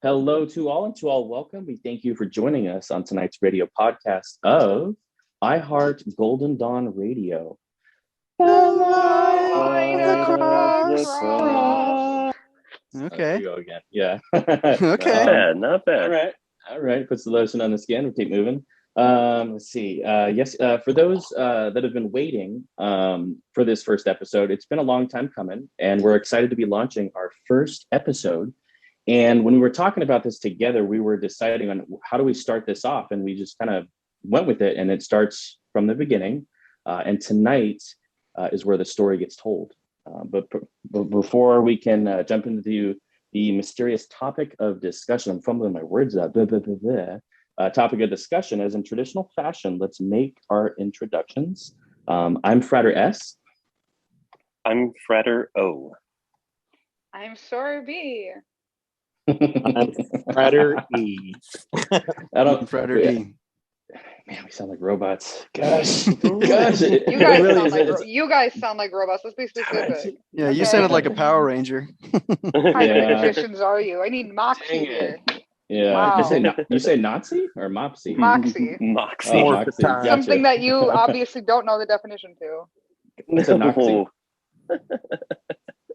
Hello to all and to all welcome. We thank you for joining us on tonight's radio podcast of I Heart Golden Dawn Radio. The light across the cross. Okay. There you go again. Yeah. Okay. Not bad. All right. Puts the lotion on the skin. We'll keep moving. Let's see. For those that have been waiting for this first episode, it's been a long time coming, and we're excited to be launching our first episode. And when we were talking about this together, we were deciding on how do we start this off, and we just kind of went with it, and it starts from the beginning. And tonight is where the story gets told. But before we can jump into the mysterious topic of discussion, I'm fumbling my words up. Topic of discussion, as in traditional fashion, let's make our introductions. I'm Frater S. I'm Frater O. I'm Frater B. I'm Frater E. Frater E. Man, we sound like robots. Gosh, You guys sound like robots. Let's be specific. Yeah, you sounded like a Power Ranger. How many magicians are you? I need Moxie here. Yeah, Wow. you say Nazi or Mopsy? Moxie. Moxie. Oh, Moxie. Gotcha. Something that you obviously don't know the definition to. What's a Nazi?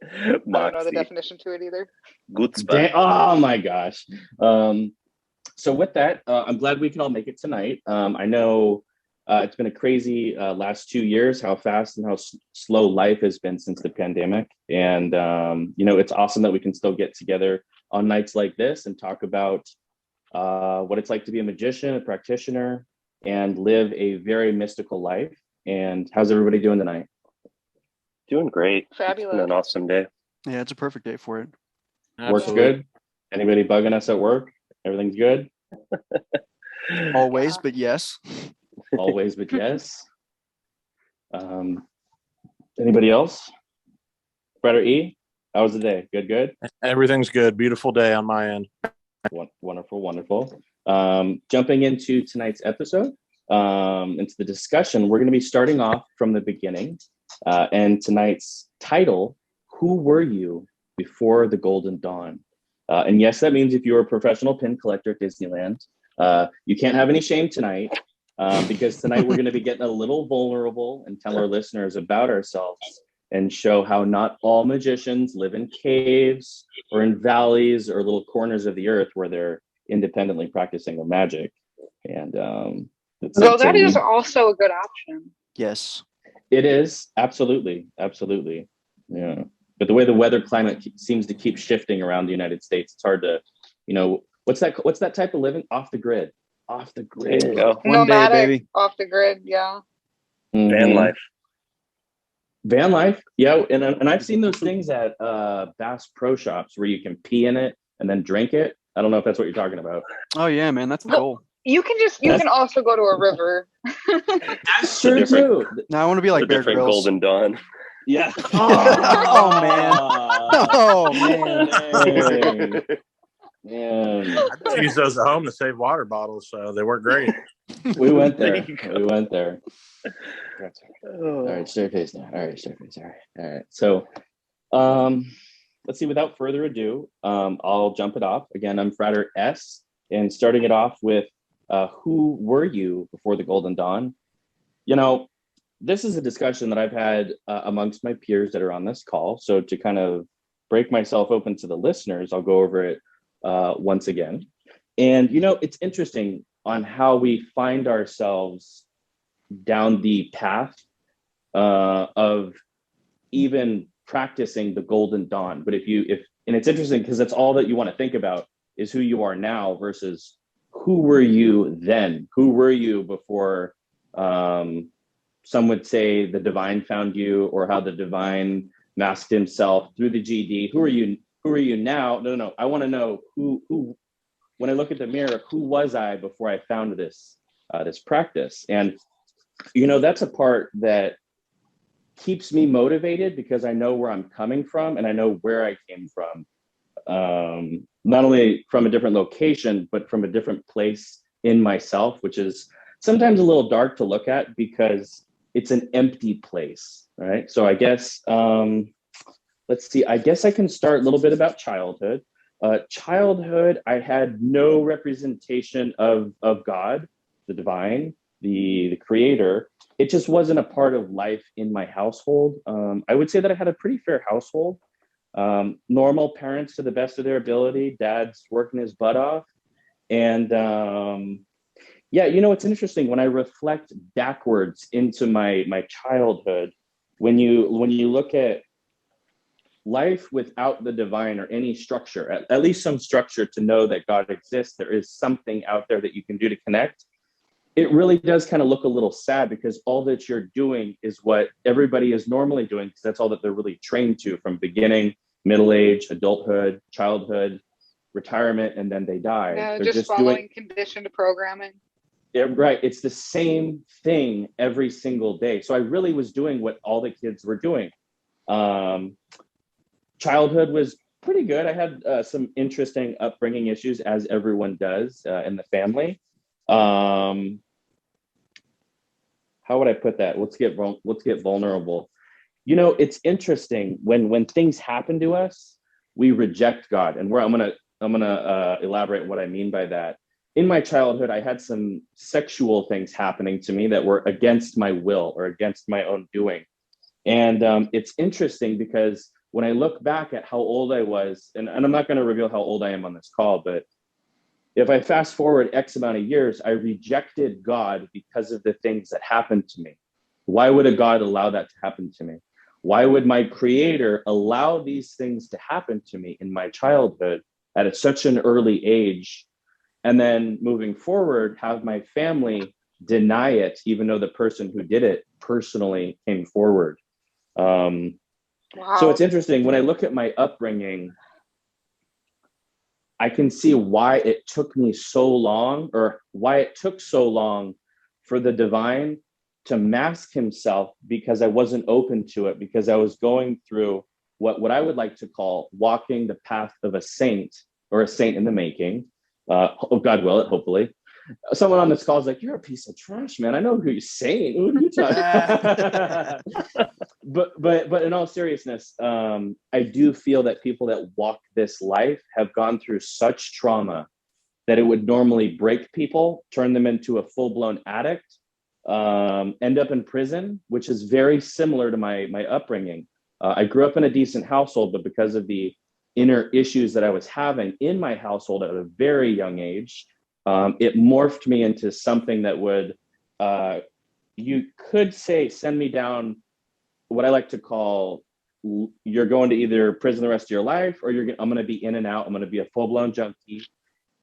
I don't know the definition to it either. Good spot. Oh my gosh. So with that, I'm glad we can all make it tonight. I know it's been a crazy last 2 years, how fast and how slow life has been since the pandemic. And, it's awesome that we can still get together on nights like this and talk about what it's like to be a magician, a practitioner, and live a very mystical life. And how's everybody doing tonight? Doing great. Fabulous. It's been an awesome day. Yeah, it's a perfect day for it. Work's good? Anybody bugging us at work? Everything's good? Always, but yes. Always, but yes. Anybody else? Frater E, how was the day? Good? Everything's good. Beautiful day on my end. Wonderful. Jumping into tonight's episode, into the discussion, we're going to be starting off from the beginning. And tonight's title, Who Were You Before the Golden Dawn? And yes, that means if you're a professional pin collector at Disneyland, you can't have any shame tonight, because tonight we're going to be getting a little vulnerable and tell our listeners about ourselves and show how not all magicians live in caves or in valleys or little corners of the earth where they're independently practicing their magic. And that is also a good option. Yes. It is. Absolutely. Yeah. But the way the weather climate seems to keep shifting around the United States, it's hard to, what's that type of living? Off the grid. There you go. Nomadic, day, baby. off the grid, yeah. Van life. Van life. Yeah. And I've seen those things at Bass Pro Shops where you can pee in it and then drink it. I don't know if that's what you're talking about. Oh yeah, man, that's the goal. You can also go to a river. That's true too. Now I want to be like Bear different Grylls. Golden Dawn. Yeah. Oh man. Oh man. I used those at home to save water bottles, so they work great. We went there. Oh. All right, staircase now. All right. So, let's see. Without further ado, I'll jump it off. Again, I'm Frater S, and starting it off with, who were you before the Golden Dawn? This is a discussion that I've had amongst my peers that are on this call. So to kind of break myself open to the listeners, I'll go over it once again. And, it's interesting on how we find ourselves down the path of even practicing the Golden Dawn. But and it's interesting because that's all that you want to think about is who you are now versus who were you then? Who were you before some would say the divine found you, or how the divine masked himself through the GD? Who are you now? No. I want to know who, when I look at the mirror, who was I before I found this practice? And, that's a part that keeps me motivated because I know where I'm coming from and I know where I came from. Not only from a different location, but from a different place in myself, which is sometimes a little dark to look at because it's an empty place, right? So I guess, let's see, I guess I can start a little bit about childhood. Childhood, I had no representation of God, the divine, the creator. It just wasn't a part of life in my household. I would say that I had a pretty fair household. Normal parents to the best of their ability. Dad's working his butt off. And yeah, it's interesting when I reflect backwards into my childhood, when you look at life without the divine or any structure, at least some structure to know that God exists, there is something out there that you can do to connect. It really does kind of look a little sad because all that you're doing is what everybody is normally doing, because that's all that they're really trained to from beginning, middle age, adulthood, childhood, retirement, and then they die. No, They're just following conditioned programming. Yeah, right. It's the same thing every single day. So I really was doing what all the kids were doing. Childhood was pretty good. I had some interesting upbringing issues, as everyone does in the family. How would I put that? Let's get vulnerable. It's interesting when things happen to us, we reject God, and I'm gonna elaborate what I mean by that. In my childhood, I had some sexual things happening to me that were against my will or against my own doing, and it's interesting because when I look back at how old I was, and I'm not going to reveal how old I am on this call, but if I fast forward X amount of years, I rejected God because of the things that happened to me. Why would a God allow that to happen to me? Why would my creator allow these things to happen to me in my childhood at such an early age? And then moving forward, have my family deny it, even though the person who did it personally came forward. Wow. So it's interesting when I look at my upbringing, I can see why it took me so long, or why it took so long for the divine to mask himself, because I wasn't open to it, because I was going through what I would like to call walking the path of a saint, or a saint in the making. God will it, hopefully. Someone on this call is like, "You're a piece of trash, man. I know who you're saying." Who are you talking? But in all seriousness, I do feel that people that walk this life have gone through such trauma that it would normally break people, turn them into a full-blown addict, end up in prison, which is very similar to my upbringing. I grew up in a decent household, but because of the inner issues that I was having in my household at a very young age, it morphed me into something that would, you could say, send me down what I like to call, you're going to either prison the rest of your life, or I'm going to be in and out. I'm going to be a full-blown junkie.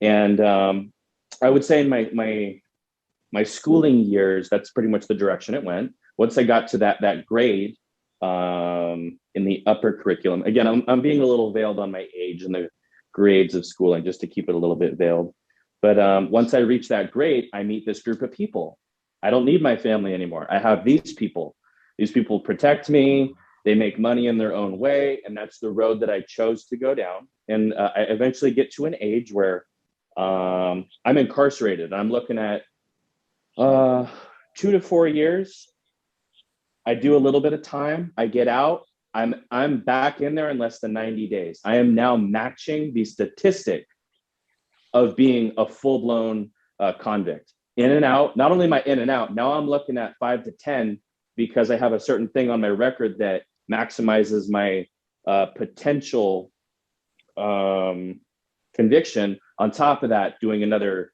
And I would say in my schooling years, that's pretty much the direction it went. Once I got to that grade in the upper curriculum, again, I'm being a little veiled on my age and the grades of schooling, just to keep it a little bit veiled. But once I reach that grade, I meet this group of people. I don't need my family anymore. I have these people. These people protect me. They make money in their own way. And that's the road that I chose to go down. And I eventually get to an age where I'm incarcerated. I'm looking at 2 to 4 years. I do a little bit of time. I get out. I'm back in there in less than 90 days. I am now matching the statistic of being a full-blown convict. In and out. Not only am I in and out, now I'm looking at 5 to 10, because I have a certain thing on my record that maximizes my potential conviction. On top of that, doing another,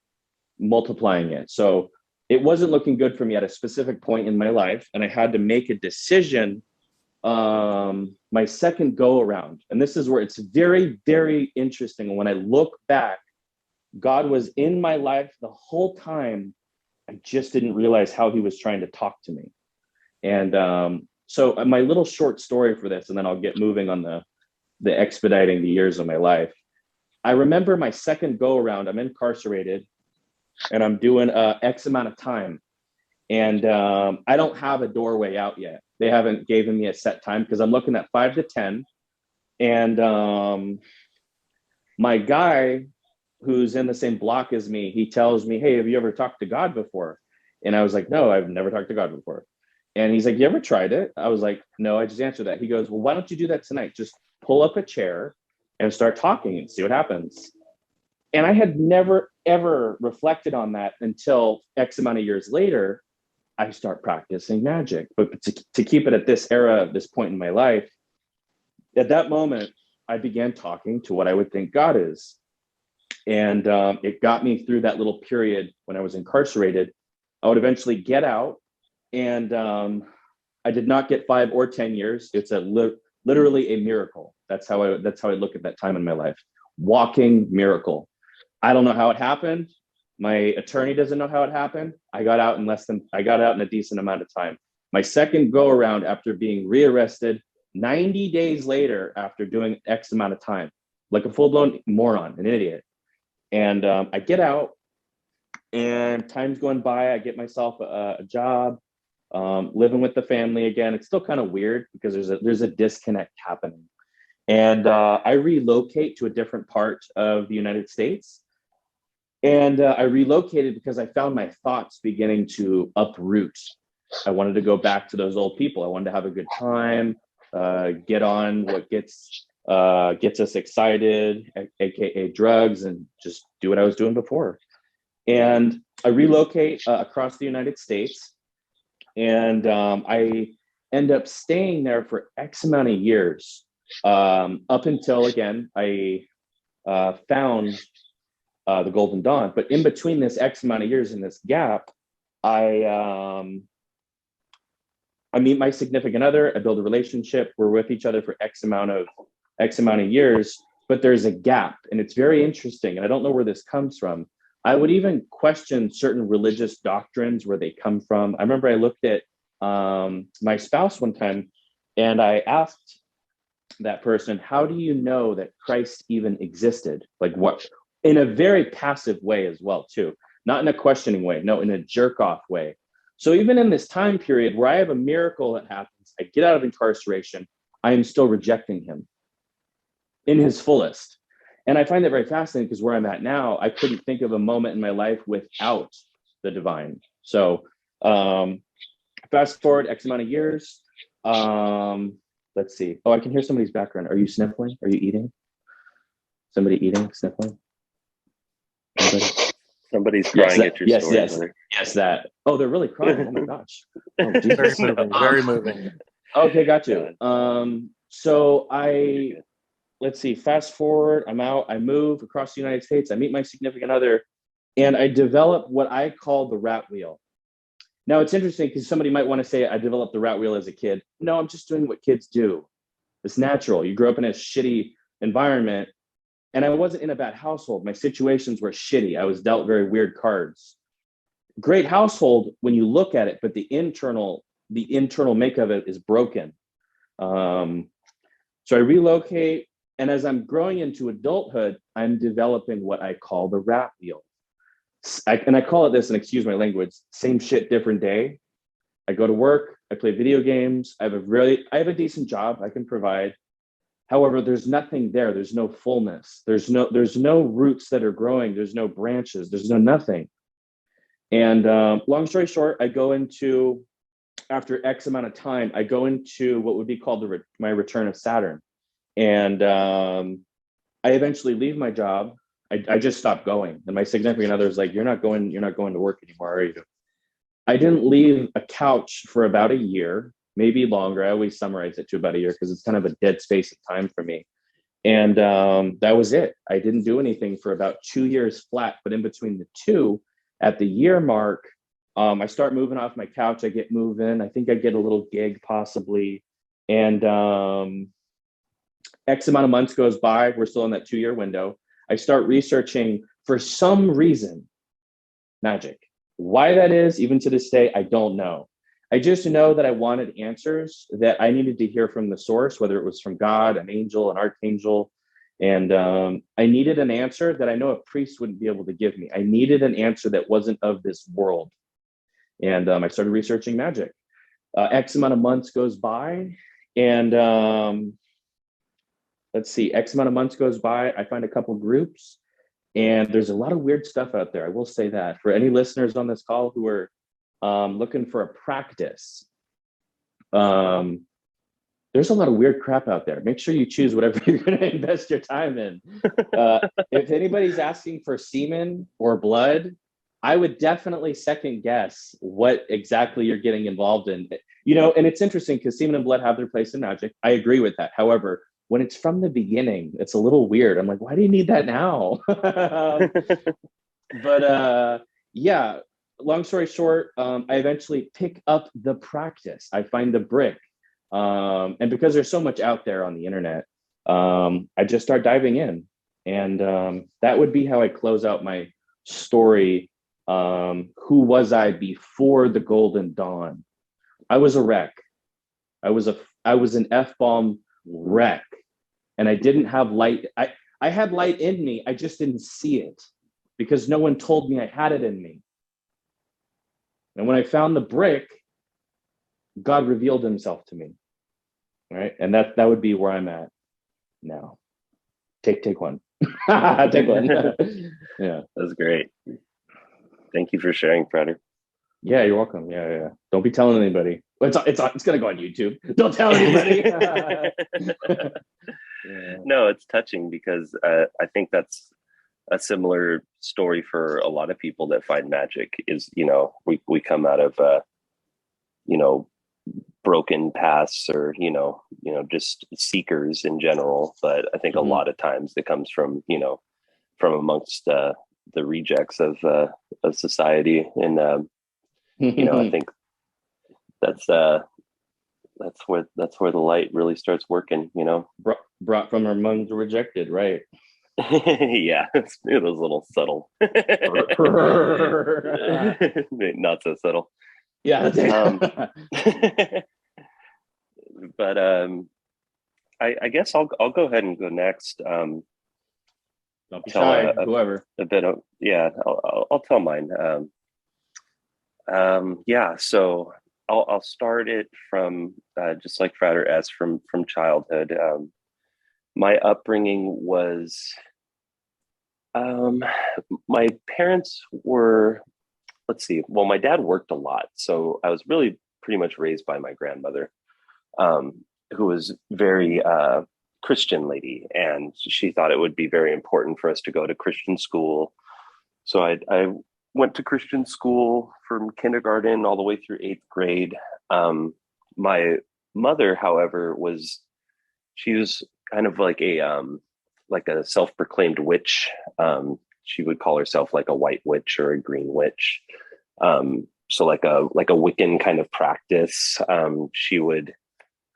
multiplying it. So it wasn't looking good for me at a specific point in my life, and I had to make a decision my second go around. And this is where it's very, very interesting. When I look back, God was in my life the whole time. I just didn't realize how he was trying to talk to me. And so my little short story for this, and then I'll get moving on the expediting the years of my life. I remember my second go around, I'm incarcerated and I'm doing X amount of time. And I don't have a doorway out yet. They haven't given me a set time, because I'm looking at 5 to 10. And my guy who's in the same block as me, he tells me, "Hey, have you ever talked to God before?" And I was like, "No, I've never talked to God before." And he's like, "You ever tried it?" I was like, "No, I just answered that." He goes, "Well, why don't you do that tonight? Just pull up a chair and start talking and see what happens. And I had never, ever reflected on that until X amount of years later, I start practicing magic. But to keep it at this era, this point in my life, at that moment, I began talking to what I would think God is. And it got me through that little period when I was incarcerated. I would eventually get out, and I did not get 5 or 10 years. It's literally a miracle. That's how I look at that time in my life. Walking miracle. I don't know how it happened. My attorney doesn't know how it happened. I got out in a decent amount of time. My second go around after being rearrested 90 days later after doing X amount of time, like a full-blown moron, an idiot. And I get out, and time's going by. I get myself a job, living with the family again. It's still kind of weird because there's a disconnect happening. And I relocate to a different part of the United States. And I relocated because I found my thoughts beginning to uproot. I wanted to go back to those old people. I wanted to have a good time, get on what gets us excited, aka drugs, and just do what I was doing before. And I relocate across the United States, and I end up staying there for X amount of years, up until, again, I found the Golden Dawn. But in between this X amount of years in this gap, I meet my significant other. I build a relationship. We're with each other for X amount of years, but there's a gap, and it's very interesting. And I don't know where this comes from. I would even question certain religious doctrines, where they come from. I remember I looked at my spouse one time, and I asked that person, how do you know that Christ even existed? Like, what? In a very passive way as well, too. Not in a questioning way, no, in a jerk-off way. So even in this time period where I have a miracle that happens, I get out of incarceration, I am still rejecting him in his fullest. And I find that very fascinating, because where I'm at now, I couldn't think of a moment in my life without the divine. So fast forward X amount of years. Let's see. Oh, I can hear somebody's background. Are you sniffling? Are you eating? Somebody eating, sniffling? Anybody? Somebody's crying at your story. Yes, that. Oh, they're really crying. Oh my gosh. Oh, Very Jesus. moving. Very moving. Okay, got you. So let's see, fast forward, I'm out, I move across the United States, I meet my significant other, and I develop what I call the rat wheel. Now, it's interesting because somebody might want to say I developed the rat wheel as a kid. No, I'm just doing what kids do. It's natural. You grew up in a shitty environment, and I wasn't in a bad household. My situations were shitty. I was dealt very weird cards. Great household when you look at it, but the internal make of it is broken. So I relocate, and as I'm growing into adulthood, I'm developing what I call the rat wheel. And I call it this, and excuse my language, same shit, different day. I go to work, I play video games, I have a decent job I can provide. However, there's nothing there. There's no fullness. There's no roots that are growing. There's no branches. There's no nothing. And long story short, I go into, after X amount of time, I go into what would be called my return of Saturn. And I eventually leave my job. I just stopped going. And my significant other is like, you're not going to work anymore, are you? I didn't leave a couch for about a year, maybe longer. I always summarize it to about a year because it's kind of a dead space of time for me. And that was it. I didn't do anything for about 2 years flat. But in between the two, at the year mark, I start moving off my couch. I get moving. I think I get a little gig possibly. And X amount of months goes by. We're still in that 2-year window. I start researching, for some reason, magic. Why that is, even to this day, I don't know. I just know that I wanted answers, that I needed to hear from the source, whether it was from God, an angel, an archangel. And I needed an answer that I know a priest wouldn't be able to give me. I needed an answer that wasn't of this world. And I started researching magic. X amount of months goes by, and let's see, X amount of months goes by, I find a couple groups, and there's a lot of weird stuff out there. I will say that. For any listeners on this call who are looking for a practice, there's a lot of weird crap out there. Make sure you choose whatever you're going to invest your time in. If anybody's asking for semen or blood, I would definitely second guess what exactly you're getting involved in. And it's interesting because semen and blood have their place in magic. I agree with that. However, when it's from the beginning, it's a little weird. I'm like, why do you need that now? But yeah, long story short, I eventually pick up the practice. I find the brick. And because there's so much out there on the internet, I just start diving in. And that would be how I close out my story. Who was I before the Golden Dawn? I was a wreck. I was an F-bomb wreck. And I didn't have light. I had light in me. I just didn't see it because no one told me I had it in me. And when I found the brick, God revealed himself to me. Right. And that would be where I'm at now. Take one. Take one. Yeah. That's great. Thank you for sharing, Frater. Yeah, you're welcome. Yeah. Don't be telling anybody. It's gonna go on YouTube. Don't tell anybody. Yeah. No, it's touching because I think that's a similar story for a lot of people that find magic. Is we come out of broken paths or just seekers in general, but I think a lot of times it comes from amongst the rejects of society, and I think that's where the light really starts working. Brought from among the rejected, right? Yeah, it's those little subtle, not so subtle. Yeah. But I guess I'll go ahead and go next. Don't be shy, whoever. A bit of I'll tell mine. Yeah, so I'll start it from just like Frater S from childhood. My upbringing was my parents were, let's see, well, my dad worked a lot, so I was really pretty much raised by my grandmother, who was very Christian lady, and she thought it would be very important for us to go to Christian school. So I went to Christian school from kindergarten all the way through 8th grade. My mother, however, she was kind of like a self-proclaimed witch. She would call herself like a white witch or a green witch. So like a Wiccan kind of practice. She would,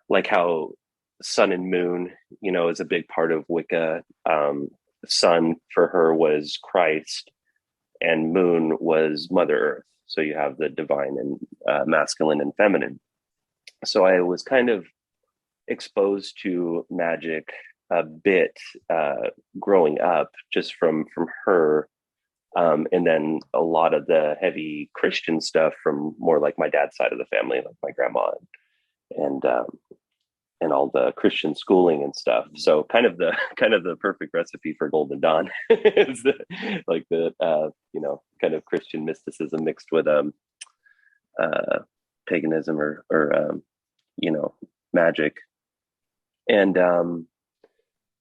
like how sun and moon, is a big part of Wicca. Sun for her was Christ, and moon was Mother Earth. So you have the divine and masculine and feminine. So I was kind of exposed to magic a bit growing up, just from her, and then a lot of the heavy Christian stuff from more like my dad's side of the family, like my grandma and all the Christian schooling and stuff. So kind of the perfect recipe for Golden Dawn is kind of Christian mysticism mixed with paganism or magic. And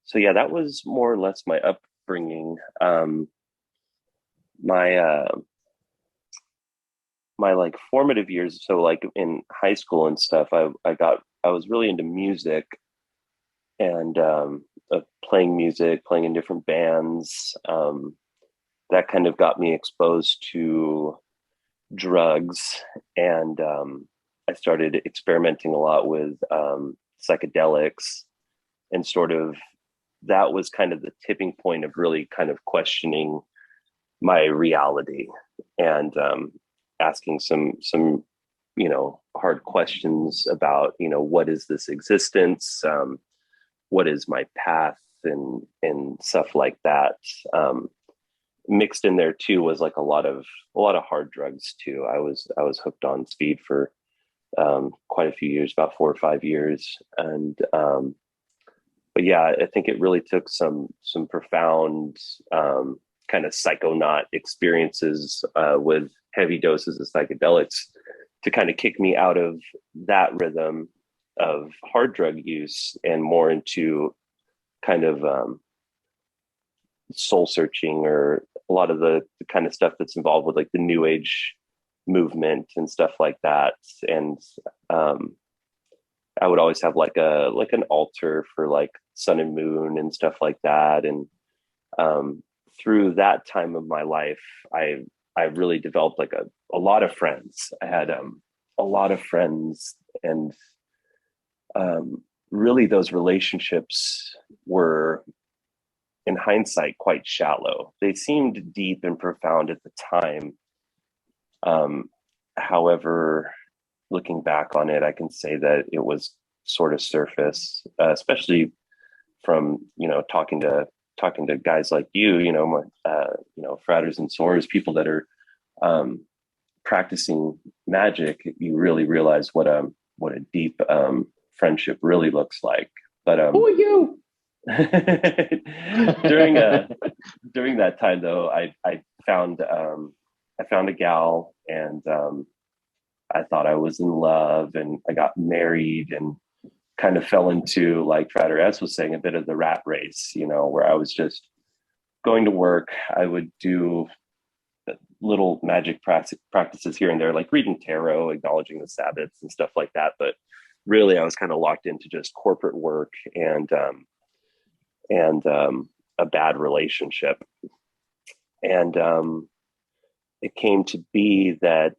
so yeah, that was more or less my upbringing. My like formative years, so like in high school and stuff, I was really into music and playing in different bands. That kind of got me exposed to drugs, and I started experimenting a lot with psychedelics, and sort of that was kind of the tipping point of really kind of questioning my reality and asking some hard questions about what is this existence, what is my path, and stuff like that. Mixed in there too was like a lot of hard drugs too. I was hooked on speed for quite a few years, about 4 or 5 years, and but yeah, I think it really took some profound kind of psychonaut experiences with heavy doses of psychedelics to kind of kick me out of that rhythm of hard drug use and more into kind of soul searching, or a lot of the kind of stuff that's involved with like the new age movement and stuff like that. And I would always have like an altar for like sun and moon and stuff like that. And through that time of my life, I really developed like a lot of friends. I had a lot of friends, and really those relationships were, in hindsight, quite shallow. They seemed deep and profound at the time. However, looking back on it, I can say that it was sort of surface, especially from, talking to guys like you, fraters and sorors, people that are practicing magic. You really realize what a deep friendship really looks like. But Who are you? during that time though, I found a gal, and I thought I was in love, and I got married, and kind of fell into, like Frater S was saying, a bit of the rat race, where I was just going to work. I would do little magic practices here and there, like reading tarot, acknowledging the Sabbaths and stuff like that. But really, I was kind of locked into just corporate work and a bad relationship. And it came to be that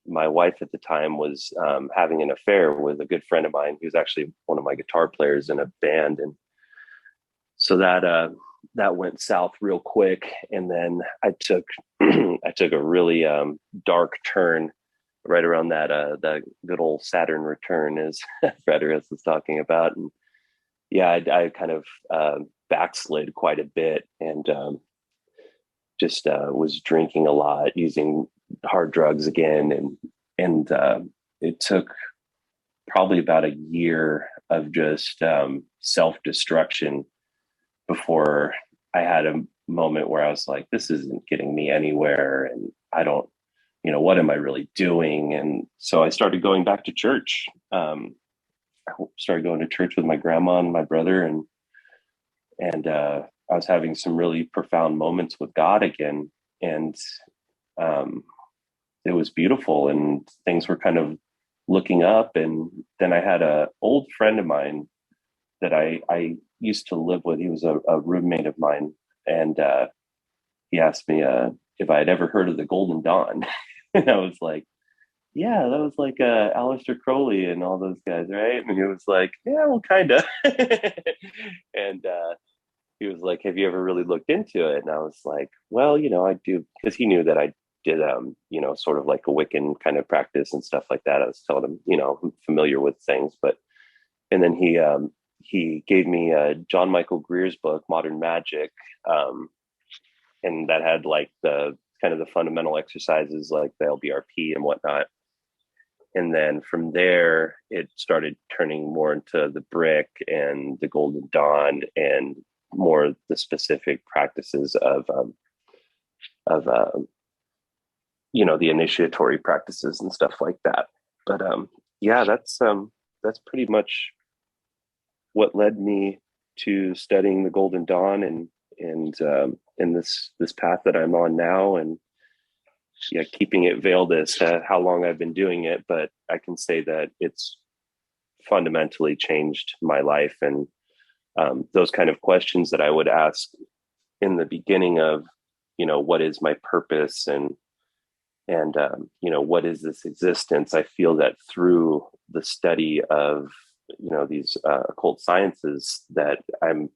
my wife at the time was having an affair with a good friend of mine. He was actually one of my guitar players in a band. And so that went south real quick. And then I took a really dark turn right around that good old Saturn return, as Frater S was talking about. And yeah, I kind of backslid quite a bit, and just was drinking a lot, using hard drugs again. And it took probably about a year of just self-destruction before I had a moment where I was like, this isn't getting me anywhere. And I don't, what am I really doing? And so I started going back to church. I started going to church with my grandma and my brother, and I was having some really profound moments with God again. And it was beautiful, and things were kind of looking up. And then I had an old friend of mine that I used to live with. He was a roommate of mine. And he asked me if I had ever heard of the Golden Dawn. And I was like, yeah, that was like Aleister Crowley and all those guys, right? And he was like, yeah, well, kind of. And he was like, have you ever really looked into it? And I was like, well, I do, because he knew that I did, sort of like a Wiccan kind of practice and stuff like that. I was telling him, I'm familiar with things. And then he gave me John Michael Greer's book, Modern Magic. And that had like the kind of the fundamental exercises, like the LBRP and whatnot. And then from there, it started turning more into the brick and the Golden Dawn, and more the specific practices of the initiatory practices and stuff like that. But yeah, that's pretty much what led me to studying the Golden Dawn, and in this path that I'm on now. And yeah, keeping it veiled as to how long I've been doing it, but I can say that it's fundamentally changed my life. And those kind of questions that I would ask in the beginning of, what is my purpose, and what is this existence? I feel that through the study of, these occult sciences, that I'm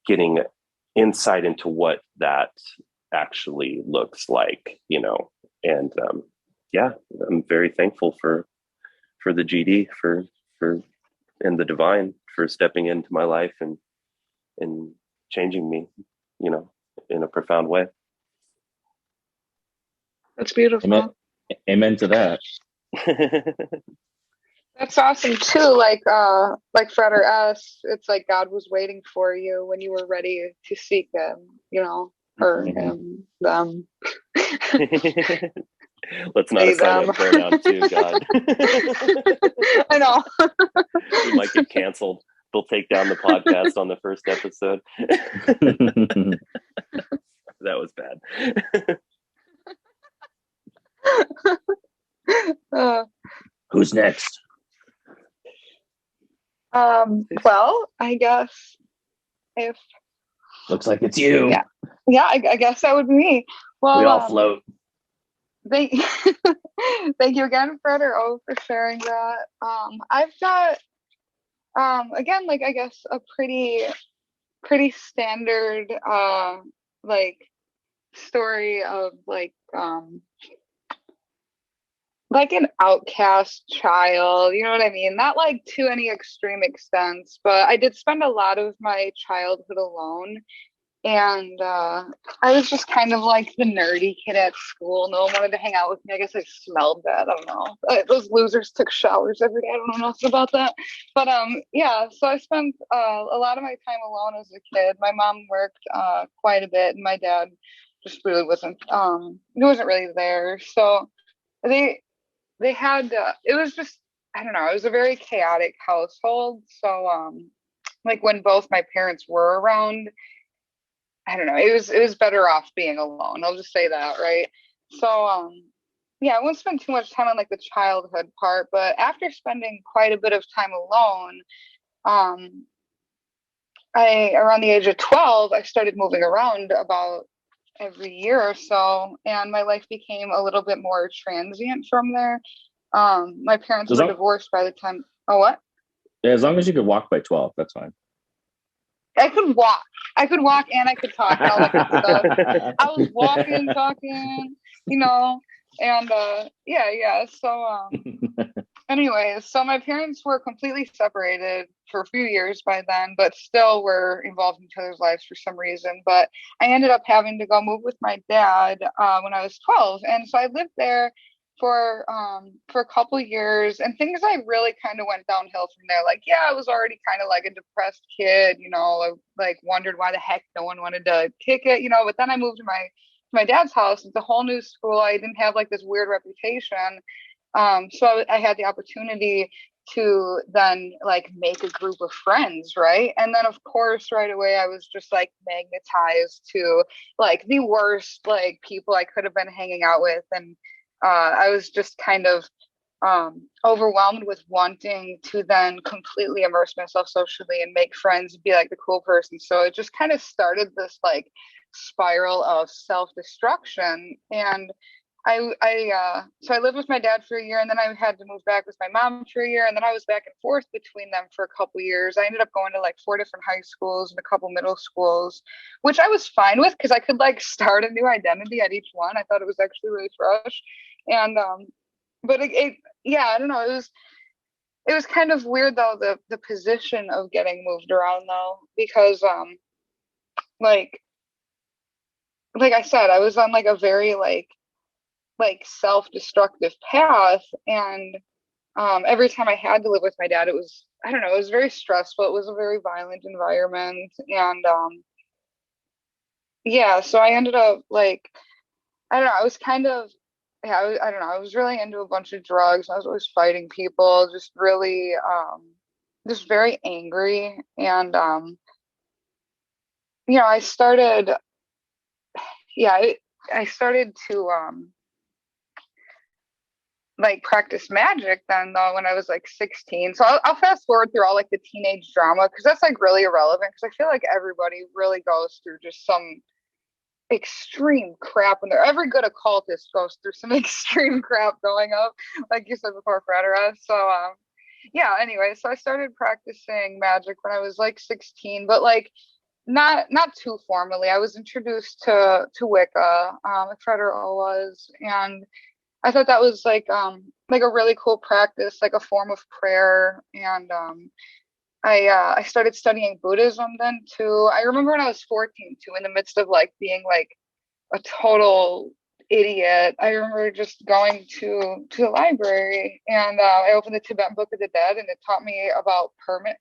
getting insight into what that actually looks like, and yeah, I'm very thankful for the GD, for and the divine for stepping into my life and changing me, in a profound way. That's beautiful. Amen to that. That's awesome too. Like Frater S, it's like God was waiting for you when you were ready to seek him, or him, them. Let's not assign a pronoun to God. I know. We might get canceled. They'll take down the podcast on the first episode. That was bad. Who's next? Well, I guess if Looks like it's you. yeah, I guess that would be me. Well, We all float. Thank, thank you again, Fratero, for sharing that. I've got, again, like, I guess a pretty standard, like, story of like an outcast child, you know what I mean? Not like to any extreme extents, but I did spend a lot of my childhood alone. And I was just kind of like the nerdy kid at school. No one wanted to hang out with me. I guess I smelled bad. I don't know. Those losers took showers every day. I don't know nothing about that. But yeah, so I spent a lot of my time alone as a kid. My mom worked quite a bit, and my dad just really wasn't. He wasn't really there. So they had it was just, I don't know. It was a very chaotic household. So like when both my parents were around, I don't know. It was better off being alone. I'll just say that, right? So yeah, I won't spend too much time on like the childhood part, but after spending quite a bit of time alone, I around the age of 12, I started moving around about every year or so, and my life became a little bit more transient from there. My parents were divorced by the time. Oh, what? Yeah, as long as you could walk by 12, that's fine. I could walk. I could walk and I could talk and all that good stuff. I was walking, talking, you know, and yeah. So anyways, so my parents were completely separated for a few years by then, but still were involved in each other's lives for some reason. But I ended up having to go move with my dad when I was 12, and so I lived there for a couple of years, and things like really kind of went downhill from there. Like, yeah, I was already kind of like a depressed kid, you know. I like wondered why the heck no one wanted to kick it, you know. But then I moved to my dad's house. It's a whole new school. I didn't have like this weird reputation, so I had the opportunity to then like make a group of friends, right? And then of course right away I was just like magnetized to like the worst like people I could have been hanging out with, and I was just kind of overwhelmed with wanting to then completely immerse myself socially and make friends and be like the cool person. So it just kind of started this like spiral of self-destruction. And so I lived with my dad for a year, and then I had to move back with my mom for a year, and then I was back and forth between them for a couple years. I ended up going to like 4 different high schools and a couple middle schools, which I was fine with because I could like start a new identity at each one. I thought it was actually really fresh. And but yeah, I don't know, it was kind of weird though, the position of getting moved around though, because like I said, I was on like a very like self-destructive path, and every time I had to live with my dad, it was, I don't know, it was very stressful. It was a very violent environment, and yeah, so I ended up like, I don't know, I was kind of, yeah, I don't know, I was really into a bunch of drugs. I was always fighting people, just really just very angry. And you know, I started to like practice magic then though when I was like 16. So I'll fast forward through all like the teenage drama because that's like really irrelevant, because I feel like everybody really goes through just some extreme crap when they're, every good occultist goes through some extreme crap growing up, like you said before, Frater S. So yeah, anyway, so I started practicing magic when I was like 16, but like not too formally. I was introduced to Wicca, Fratero was, and I thought that was like a really cool practice, like a form of prayer. And I started studying Buddhism then too. I remember when I was 14 too, in the midst of like being like a total idiot, I remember just going to the library, and I opened the Tibetan Book of the Dead, and it taught me about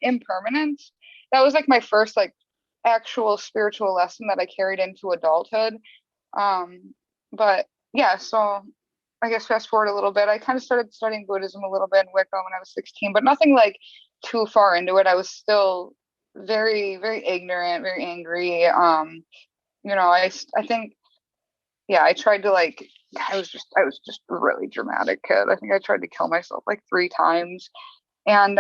impermanence. That was like my first like actual spiritual lesson that I carried into adulthood. But yeah, so I guess fast forward a little bit, I kind of started studying Buddhism a little bit in Wicca when I was 16, but nothing like too far into it. I was still very, very ignorant, very angry. I think, yeah, I tried to like, I was just a really dramatic kid. I think I tried to kill myself like 3 times. And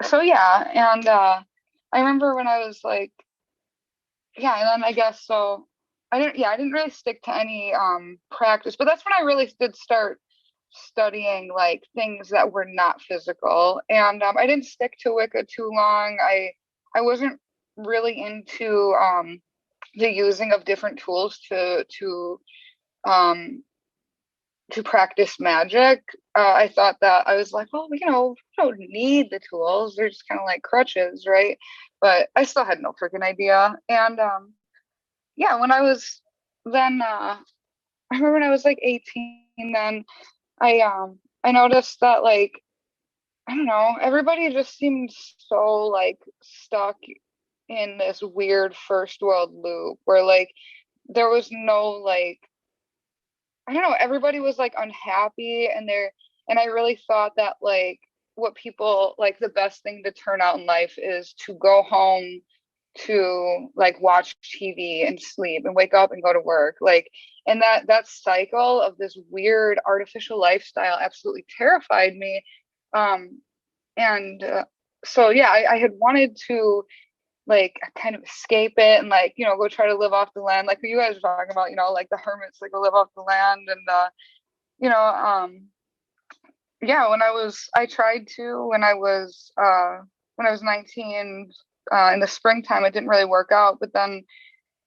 so yeah, and I remember when I was like, yeah, and then I guess so I didn't really stick to any practice, but that's when I really did start studying like things that were not physical. And I didn't stick to Wicca too long. I wasn't really into the using of different tools um to practice magic. I thought that I was like, well, we don't need the tools. They're just kind of like crutches, right? But I still had no freaking idea. And yeah, when I was then, I remember when I was like 18, then I noticed that like, I don't know, everybody just seemed so like stuck in this weird first world loop where like there was no like, I don't know, everybody was like unhappy and I really thought that like what people like the best thing to turn out in life is to go home to like watch TV and sleep and wake up and go to work. Like, and that cycle of this weird artificial lifestyle absolutely terrified me. And so yeah, I had wanted to like kind of escape it and like, go try to live off the land, like you guys were talking about, like the hermits, like go live off the land. And you know yeah, I tried to when I was 19, in the springtime. It didn't really work out, but then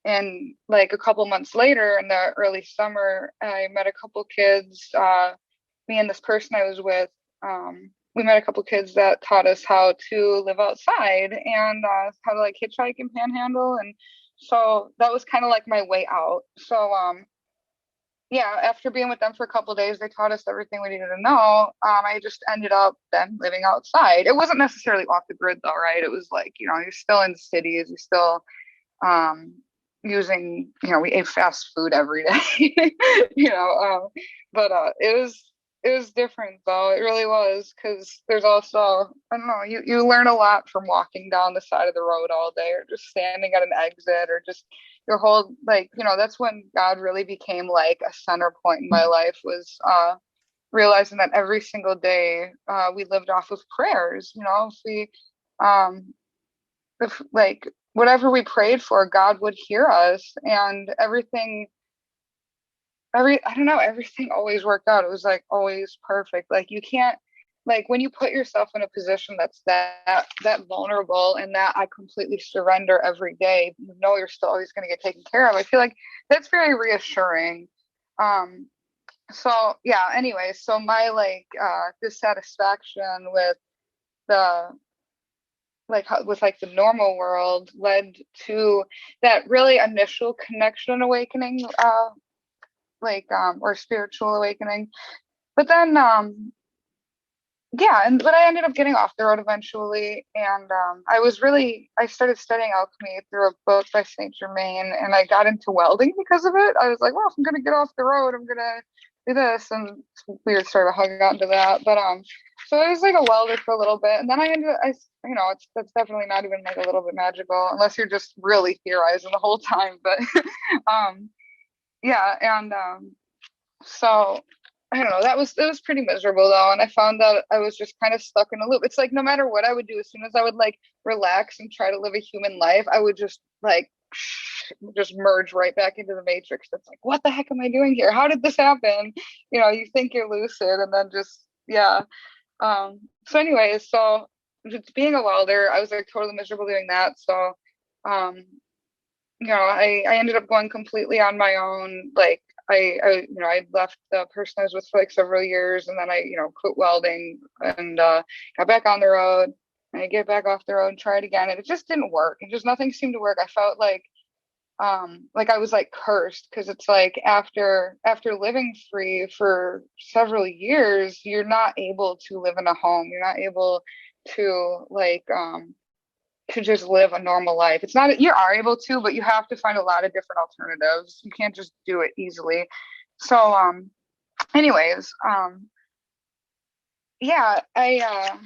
in like a couple months later in the early summer, I met a couple kids, me and this person I was with, we met a couple kids that taught us how to live outside and how to like hitchhike and panhandle. And so that was kind of like my way out. So yeah, after being with them for a couple of days, they taught us everything we needed to know. I just ended up then living outside. It wasn't necessarily off the grid though, right? It was like, you're still in cities, you're still using, we ate fast food every day, but it was different though. It really was, because there's also, I don't know, you learn a lot from walking down the side of the road all day or just standing at an exit or just your whole, like, that's when God really became like a center point in my life, was realizing that every single day we lived off of prayers. If like whatever we prayed for, God would hear us, and I don't know, everything always worked out. It was like always perfect. Like you can't, like when you put yourself in a position that's that vulnerable and that I completely surrender every day, you're still always going to get taken care of. I feel like that's very reassuring. So yeah, anyway, so my like dissatisfaction with the with like the normal world led to that really initial connection and awakening, or spiritual awakening. But then yeah, but I ended up getting off the road eventually, and I started studying alchemy through a book by Saint Germain, and I got into welding because of it. I was like, well, if I'm gonna get off the road, I'm gonna do this. And it's weird sort of how I got into that. But so I was like a welder for a little bit, and then that's definitely not even like a little bit magical unless you're just really theorizing the whole time. But yeah, and so I don't know, it was pretty miserable though. And I found that I was just kind of stuck in a loop. It's like no matter what I would do, as soon as I would like relax and try to live a human life, I would just like just merge right back into the matrix. That's like, what the heck am I doing here? How did this happen? You think you're lucid and then just, yeah. So anyways, so just being a welder, I was like totally miserable doing that. So I ended up going completely on my own. Like I left the person I was with for like several years, and then I quit welding and got back on the road. And I get back off the road and try it again, and it just didn't work. Nothing seemed to work. I felt like I was like cursed, because it's like after living free for several years, you're not able to live in a home. You're not able to like to just live a normal life. It's not, you are able to, but you have to find a lot of different alternatives. You can't just do it easily. So anyways, yeah, I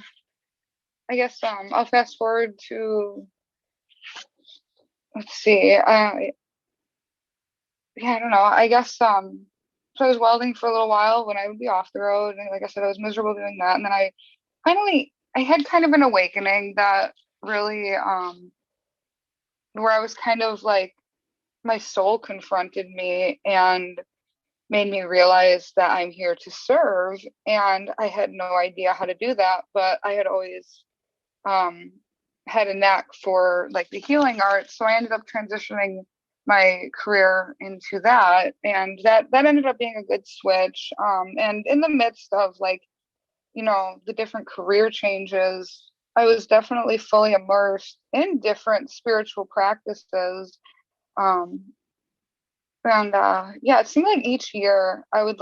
guess I'll fast forward to, let's see, yeah, I don't know. I guess so I was welding for a little while when I would be off the road, and like I said, I was miserable doing that. And then I had kind of an awakening that really where I was kind of like my soul confronted me and made me realize that I'm here to serve. And I had no idea how to do that, but I had always um had a knack for like the healing arts. So I ended up transitioning my career into that, and that ended up being a good switch. And in the midst of like, the different career changes, I was definitely fully immersed in different spiritual practices. um and yeah, it seemed like each year I would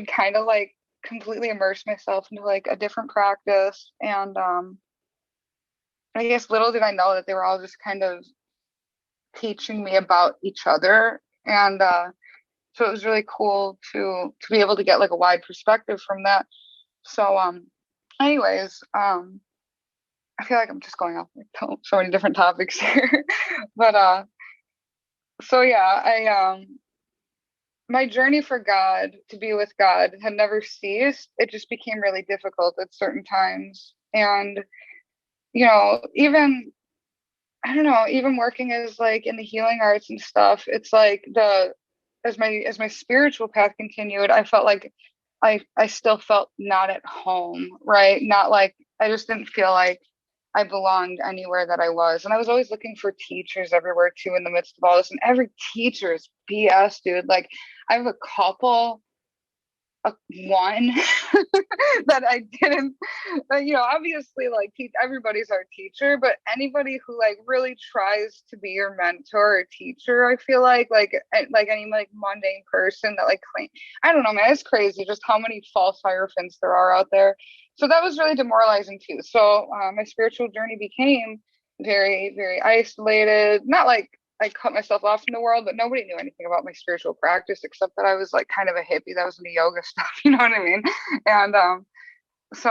kind of like completely immerse myself into like a different practice. And I guess little did I know that they were all just kind of teaching me about each other. And so it was really cool to be able to get like a wide perspective from that. So anyways, I feel like I'm just going off like so many different topics here. But so yeah, I my journey for God, to be with God, had never ceased. It just became really difficult at certain times. And even, I don't know, even working as like in the healing arts and stuff, it's like as my spiritual path continued, I felt like I still felt not at home, right? Not like, I just didn't feel like I belonged anywhere that I was. And I was always looking for teachers everywhere too in the midst of all this. And every teacher is BS, dude. Like, I have a couple, one that I didn't, obviously, like, everybody's our teacher, but anybody who like really tries to be your mentor or teacher, I feel like any like mundane person that like claim, I don't know, man, it's crazy just how many false hierophants there are out there. So that was really demoralizing too. So my spiritual journey became very, very isolated. Not like I cut myself off from the world, but nobody knew anything about my spiritual practice except that I was like kind of a hippie that was into yoga stuff, you know what I mean? And so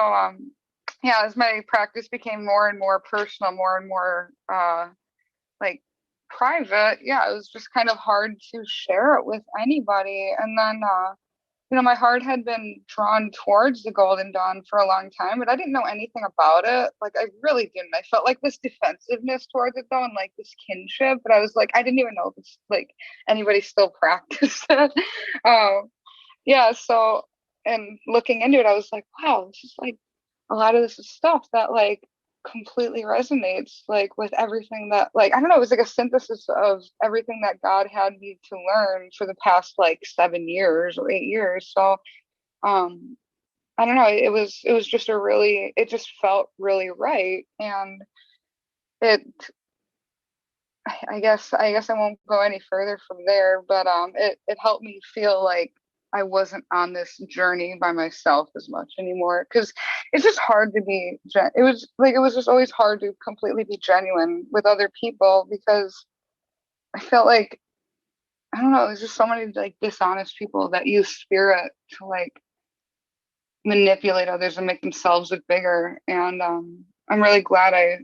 yeah, as my practice became more and more personal, more and more like private, yeah, it was just kind of hard to share it with anybody. And then my heart had been drawn towards the Golden Dawn for a long time, but I didn't know anything about it. Like, I really didn't. I felt like this defensiveness towards it, though, and like this kinship. But I was like, I didn't even know if it's like anybody still practiced it. Yeah. So, and looking into it, I was like, wow, this is like a lot of this is stuff that like completely resonates like with everything that, like, I don't know, it was like a synthesis of everything that God had me to learn for the past like 7 years or 8 years. So I don't know, it was just it just felt really right. And it I guess I won't go any further from there, but it helped me feel like I wasn't on this journey by myself as much anymore, because it's just hard to be it was just always hard to completely be genuine with other people, because I felt like, I don't know, there's just so many like dishonest people that use spirit to like manipulate others and make themselves look bigger. And I'm really glad I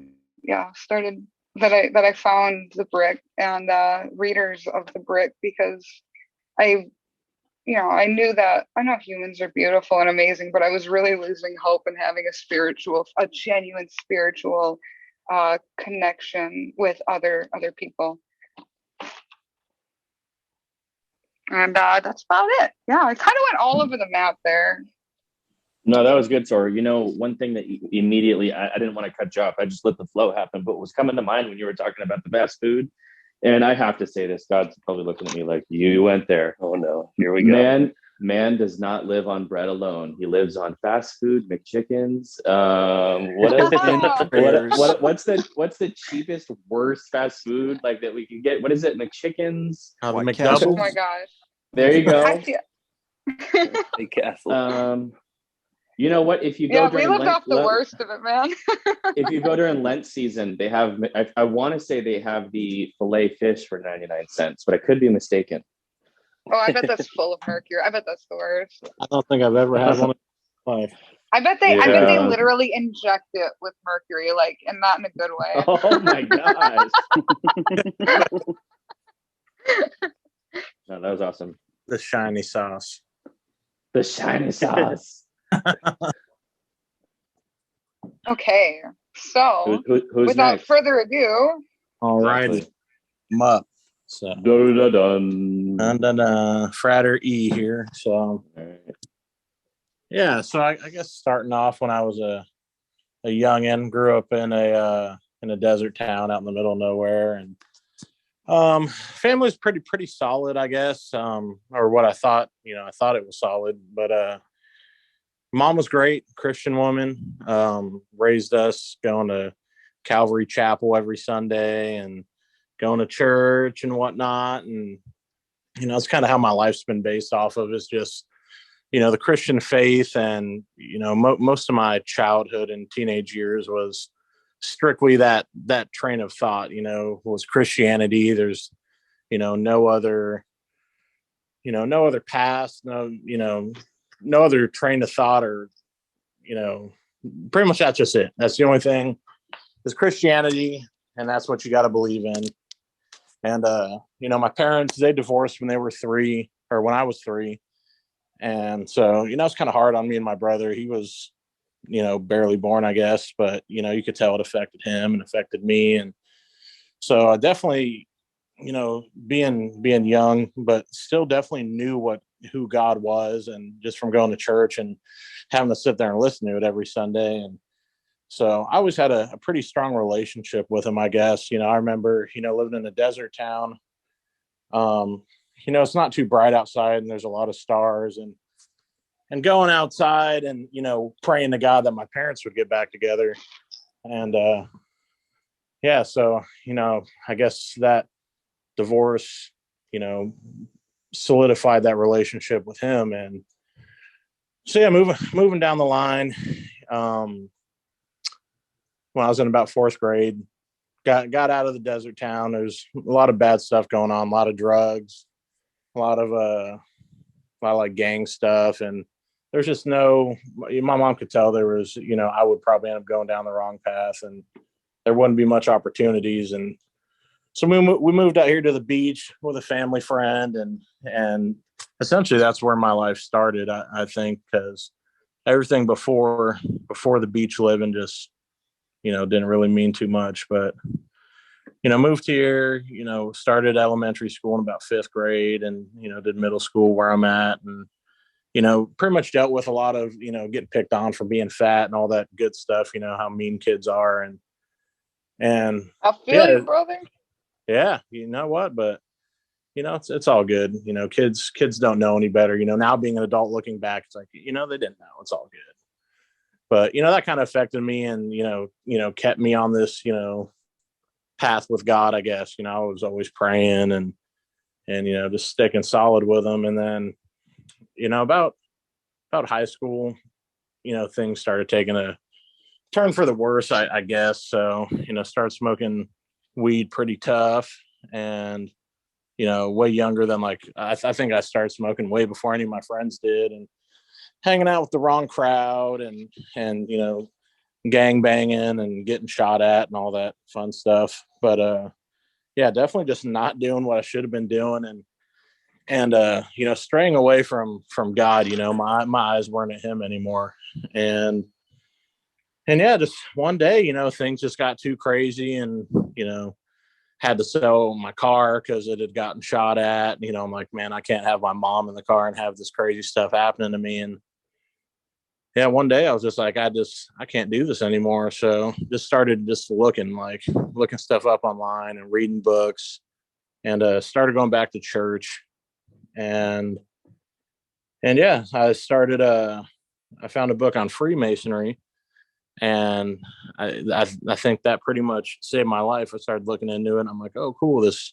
started that I found the brick and readers of the brick, because I I knew that, I know humans are beautiful and amazing, but I was really losing hope in having a genuine spiritual connection with other people. And that's about it. Yeah, I kind of went all over the map there. No, that was good, Sor. One thing that immediately, I didn't want to cut you off. I just let the flow happen, but what was coming to mind when you were talking about the fast food, and I have to say this, God's probably looking at me like, you went there. Oh no, here we go. Man does not live on bread alone. He lives on fast food, McChickens. What else? What's the cheapest, worst fast food like that we can get? What is it? McChickens? The White McDoubles. Castle. Oh my gosh. There you go. Big castle. You know what? If you go Yeah, we during lived Lent, off the worst of it, man. if you go during Lent season, they have, I want to say they have the filet fish for 99 cents, but I could be mistaken. Oh, I bet that's full of mercury. I bet that's the worst. I don't think I've ever had one in my life. I bet they Yeah. literally inject it with mercury, like, and not in a good way. Oh my gosh. No, that was awesome. The shiny sauce. The shiny sauce. Okay, so Who's without next? further ado, All righty. Exactly. I'm up. So, Dun, dun, dun. Frater E here. So, All right. yeah. So I guess starting off when I was a youngin, grew up in a desert town out in the middle of nowhere, and family's pretty solid, I guess. Or what I thought. I thought it was solid, but mom was great, Christian woman. Raised us going to Calvary Chapel every Sunday and going to church and whatnot. And, it's kind of how my life's been based off of, is just, the Christian faith. And, most of my childhood and teenage years was strictly that train of thought, was Christianity. There's, no other, no other past, no other train of thought, or, pretty much that's just it. That's the only thing is Christianity. And that's what you got to believe in. And, my parents, they divorced when they were 3, or when I was 3. And so, it's kind of hard on me and my brother. He was, barely born, I guess, but, you could tell it affected him and affected me. And so I definitely, being young, but still definitely knew who God was, and just from going to church and having to sit there and listen to it every Sunday. And so I always had a pretty strong relationship with him, I guess. I remember, living in a desert town. It's not too bright outside, and there's a lot of stars, and going outside and, praying to God that my parents would get back together. And, yeah, so, I guess that divorce, solidified that relationship with him. And so, yeah, moving down the line, when I was in about 4th grade, got out of the desert town. There's a lot of bad stuff going on, a lot of drugs, a lot of like gang stuff. And there's just my mom could tell there was, I would probably end up going down the wrong path, and there wouldn't be much opportunities. And so we moved out here to the beach with a family friend, and essentially that's where my life started. I think, because everything before the beach living just, didn't really mean too much. But, moved here, started elementary school in about 5th grade, and, did middle school where I'm at, and, pretty much dealt with a lot of, getting picked on for being fat and all that good stuff, how mean kids are. And I feel you, brother. yeah, you know what, but, it's all good. Kids don't know any better, now being an adult looking back, it's like, they didn't know. It's all good. But, that kind of affected me, and, kept me on this, path with God, I guess. I was always praying and, just sticking solid with him. And then, about high school, things started taking a turn for the worse, I guess. So, started smoking weed pretty tough, and, way younger than, like, I think I started smoking way before any of my friends did, and hanging out with the wrong crowd, and, gang banging and getting shot at and all that fun stuff. But, yeah, definitely just not doing what I should have been doing, and straying away from God. My eyes weren't at him anymore. And yeah, just one day, things just got too crazy, and, had to sell my car because it had gotten shot at. I'm like, man, I can't have my mom in the car and have this crazy stuff happening to me. And yeah, one day I was just like, I can't do this anymore. So just started just looking stuff up online and reading books, and started going back to church. And yeah, I found a book on Freemasonry, and I think that pretty much saved my life. I started looking into it, and I'm like, oh, cool, this,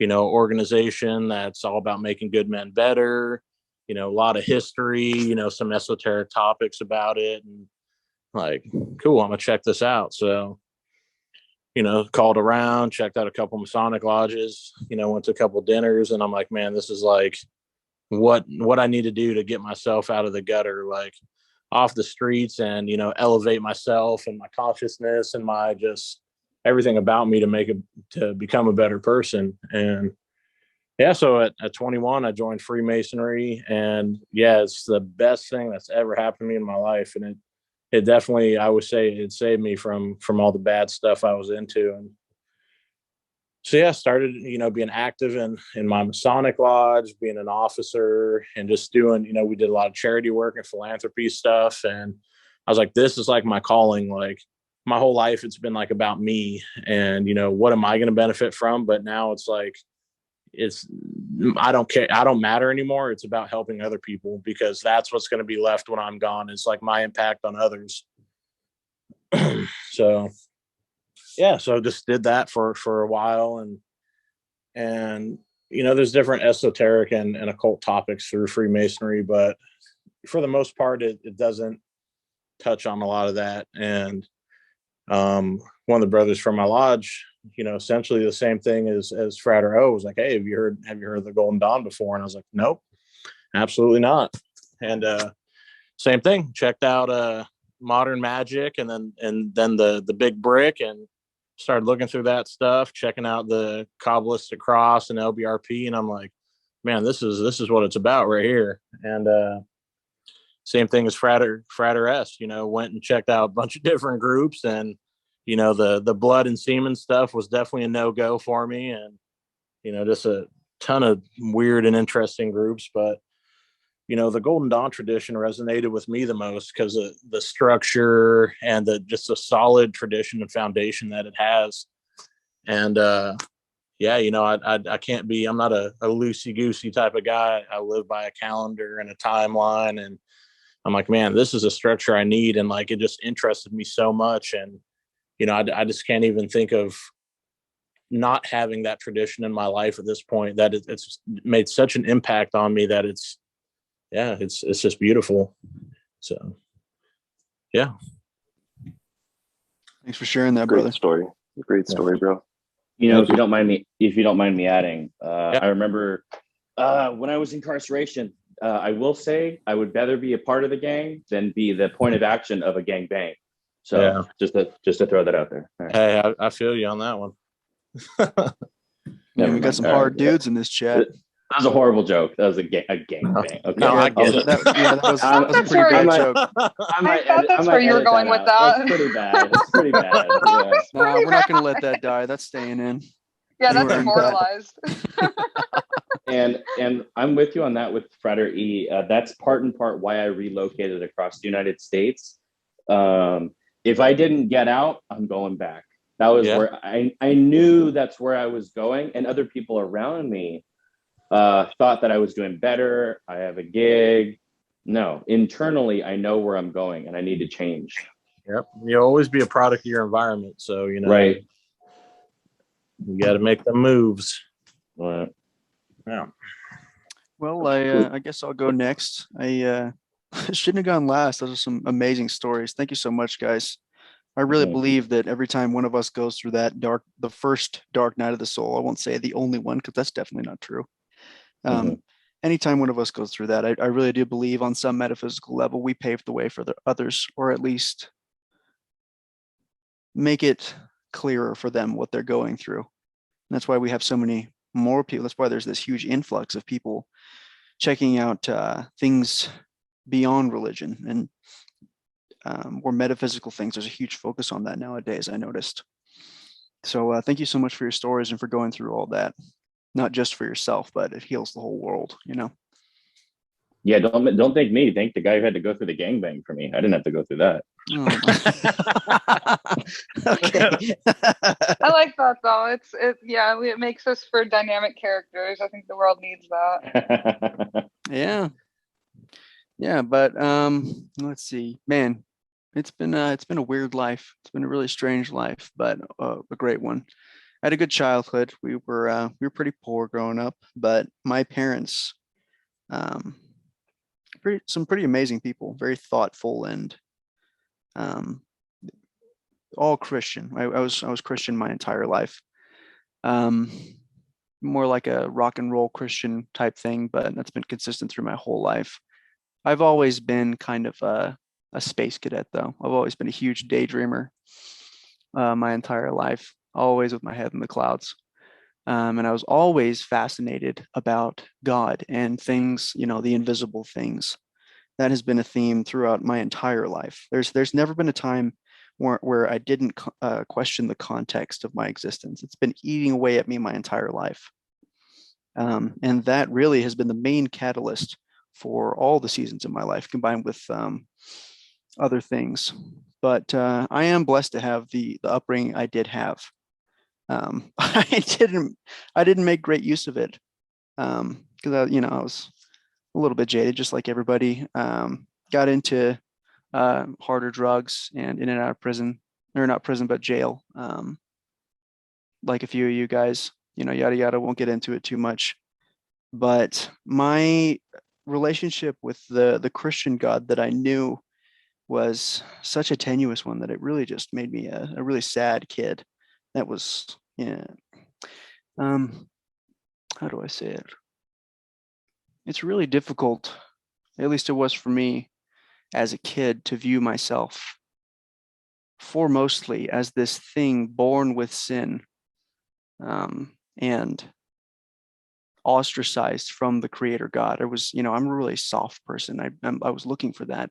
organization that's all about making good men better, a lot of history, some esoteric topics about it, and like, cool, I'm gonna check this out. So, called around, checked out a couple Masonic lodges, went to a couple dinners, and I'm like, man, this is like, what I need to do to get myself out of the gutter, like off the streets, and elevate myself and my consciousness and my just everything about me to become a better person. And yeah, so at 21 I joined Freemasonry, and yeah, it's the best thing that's ever happened to me in my life. And it definitely, I would say, it saved me from all the bad stuff I was into. And so yeah, I started, being active in my Masonic lodge, being an officer, and just doing, we did a lot of charity work and philanthropy stuff. And I was like, this is like my calling. Like my whole life, it's been like about me and, what am I going to benefit from? But now it's like, I don't care. I don't matter anymore. It's about helping other people, because that's what's going to be left when I'm gone. It's like my impact on others. So yeah, so just did that for a while, and there's different esoteric and occult topics through Freemasonry, but for the most part it doesn't touch on a lot of that. And one of the brothers from my lodge, essentially the same thing as Frater O was like, hey, have you heard of the Golden Dawn before? And I was like, nope, absolutely not. And same thing, checked out modern magic, and then the big brick, and started looking through that stuff, checking out the Kabbalistic cross and LBRP, and I'm like, man, this is what it's about right here. And same thing as Frater S, went and checked out a bunch of different groups, and the blood and semen stuff was definitely a no-go for me, and just a ton of weird and interesting groups. But the Golden Dawn tradition resonated with me the most because of the structure and just a solid tradition and foundation that it has. And yeah, I can't be, I'm not a loosey goosey type of guy. I live by a calendar and a timeline, and I'm like, man, this is a structure I need. And like, it just interested me so much. And, I just can't even think of not having that tradition in my life at this point, that it's made such an impact on me that it's just beautiful. So yeah. Thanks for sharing that, Great brother. story. Great story, bro. If you don't mind me adding, I remember when I was incarceration, I will say I would rather be a part of the gang than be the point of action of a gang bang. So just to throw that out there. Right. Hey, I feel you on that one. Yeah, we got some hard dudes in this chat. That was a horrible joke. That was a gang bang. Okay. No, I get it. That was a pretty bad joke. I thought that's where you were going with that. That's pretty bad. It's pretty bad. Yeah. No, we're not going to let that die. That's staying in. Yeah, that's immortalized. And I'm with you on that with Frater E. That's part and part why I relocated across the United States. If I didn't get out, I'm going back. That was where I knew that's where I was going, and other people around me thought that I was doing better. I have a gig. No, internally, I know where I'm going, and I need to change. Yep, you'll always be a product of your environment. So right. You got to make the moves. Right. Yeah. Well, I guess I'll go next. I shouldn't have gone last. Those are some amazing stories. Thank you so much, guys. I really believe that every time one of us goes through the first dark night of the soul, I won't say the only one, because that's definitely not true. Anytime one of us goes through that, I really do believe on some metaphysical level, we pave the way for the others, or at least make it clearer for them what they're going through. And that's why we have so many more people. That's why there's this huge influx of people checking out things beyond religion and more metaphysical things. There's a huge focus on that nowadays, I noticed. So thank you so much for your stories and for going through all that. Not just for yourself, but it heals the whole world, Yeah, don't thank me. Thank the guy who had to go through the gangbang for me. I didn't have to go through that. Okay. I like that though. It makes us for dynamic characters. I think the world needs that. Yeah, but let's see, man. It's been a weird life. It's been a really strange life, but a great one. I had a good childhood. We were pretty poor growing up, but my parents, some pretty amazing people, very thoughtful, and all Christian. I was Christian my entire life. My more like a rock and roll Christian type thing, but that's been consistent through my whole life. I've always been kind of a space cadet, though. I've always been a huge daydreamer my entire life, always with my head in the clouds. And I was always fascinated about God and things, the invisible things. That has been a theme throughout my entire life. There's never been a time where I didn't question the context of my existence. It's been eating away at me my entire life. And that really has been the main catalyst for all the seasons in my life, combined with other things. But I am blessed to have the upbringing I did have. I didn't make great use of it because I was a little bit jaded, just like everybody. Got into harder drugs and in and out of prison, or not prison, but jail. Like a few of you guys, yada yada. Won't get into it too much. But my relationship with the Christian God that I knew was such a tenuous one that it really just made me a really sad kid. That was, how do I say it? It's really difficult, at least it was for me as a kid, to view myself foremostly as this thing born with sin and ostracized from the Creator God. I'm a really soft person. I was looking for that